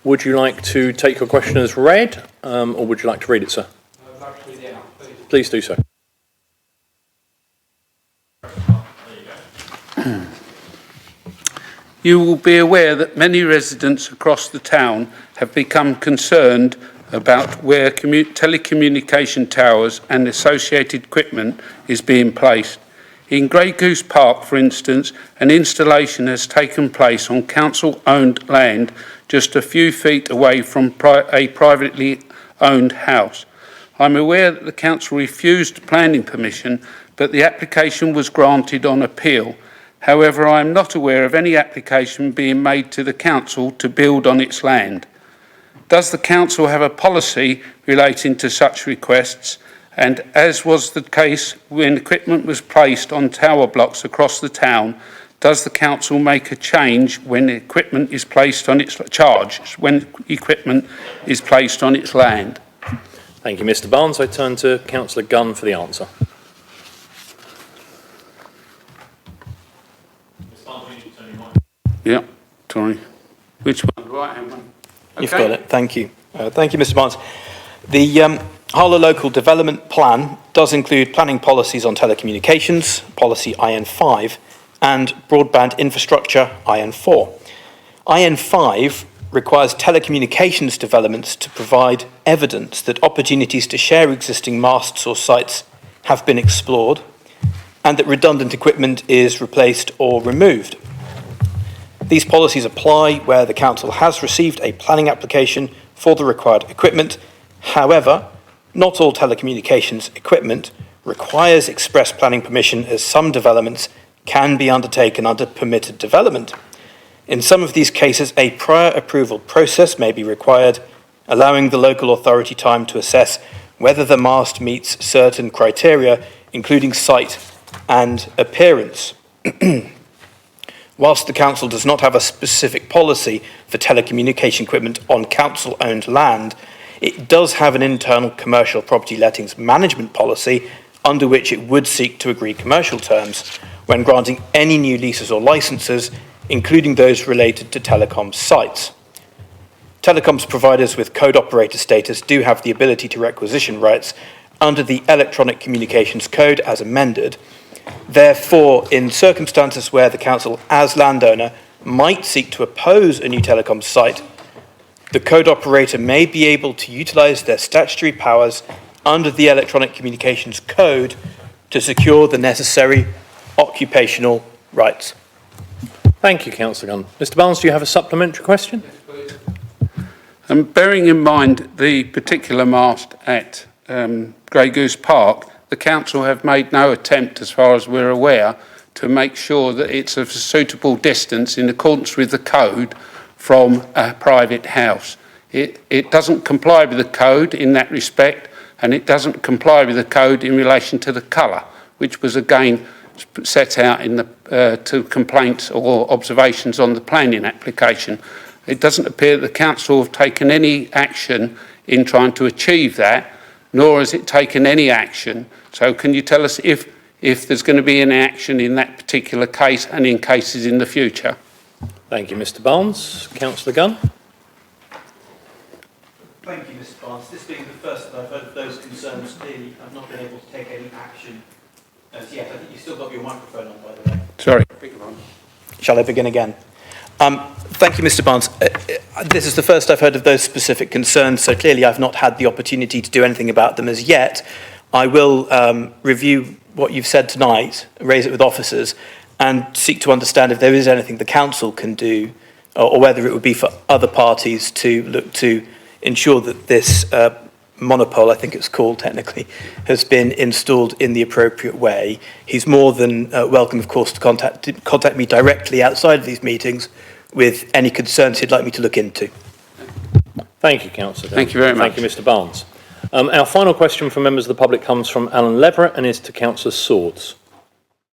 Would you like to take your question as read, or would you like to read it, sir? I'd like to read it out, please. Please do so. You will be aware that many residents across the town have become concerned about where telecommunication towers and associated equipment is being placed. In Grey Goose Park, for instance, an installation has taken place on council-owned land just a few feet away from a privately owned house. I'm aware that the council refused planning permission, but the application was granted on appeal. However, I am not aware of any application being made to the council to build on its land. Does the council have a policy relating to such requests? And as was the case when equipment was placed on tower blocks across the town, does the council make a change when equipment is placed on its equipment is placed on its land? Thank you, Mr. Barnes. I turn to Councillor Gunn for the answer. Yeah, sorry. Which one? Right hand one. Okay. You've got it. Thank you. Thank you, Mr. Barnes. The Harlow Local Development Plan does include planning policies on telecommunications, policy IN5, and broadband infrastructure IN4. IN5 requires telecommunications developments to provide evidence that opportunities to share existing masts or sites have been explored and that redundant equipment is replaced or removed. These policies apply where the council has received a planning application for the required equipment. However, not all telecommunications equipment requires express planning permission, as some developments can be undertaken under permitted development. In some of these cases, a prior approval process may be required, allowing the local authority time to assess whether the mast meets certain criteria, including site and appearance. Whilst the council does not have a specific policy for telecommunication equipment on council-owned land, it does have an internal commercial property lettings management policy under which it would seek to agree commercial terms when granting any new leases or licenses, including those related to telecom sites. Telecoms providers with code operator status do have the ability to requisition rights under the Electronic Communications Code as amended. Therefore, in circumstances where the council as landowner might seek to oppose a new telecom site, the code operator may be able to utilise their statutory powers under the Electronic Communications Code to secure the necessary occupational rights. Thank you, Councillor Gunn. Mr. Barnes, do you have a supplementary question? Yes, please. Bearing in mind the particular mast at Grey Goose Park, the council have made no attempt, as far as we're aware, to make sure that it's of a suitable distance in accordance with the code from a private house. It doesn't comply with the code in that respect, and it doesn't comply with the code in relation to the colour, which was again set out in the to complaints or observations on the planning application. It doesn't appear that the council have taken any action in trying to achieve that, nor has it taken any action. So can you tell us if there's going to be any action in that particular case and in cases in the future? Thank you, Mr. Barnes. Councillor Gunn. Thank you, Mr. Barnes. This being the first that I've heard of those concerns, clearly I've not been able to take any action as yet. I think you've still got your microphone on, by the way. Sorry. Shall I begin again? Thank you, Mr. Barnes. This is the first I've heard of those specific concerns, so clearly I've not had the opportunity to do anything about them as yet. I will review what you've said tonight, raise it with officers, and seek to understand if there is anything the council can do, or whether it would be for other parties to look to ensure that this monopole, I think it's called technically, has been installed in the appropriate way. He's more than welcome, of course, to contact me directly outside of these meetings with any concerns he'd like me to look into. Thank you, Councillor. Thank you very much. Thank you, Mr. Barnes. Our final question from members of the public comes from Alan Leverett and is to Councillor Swords.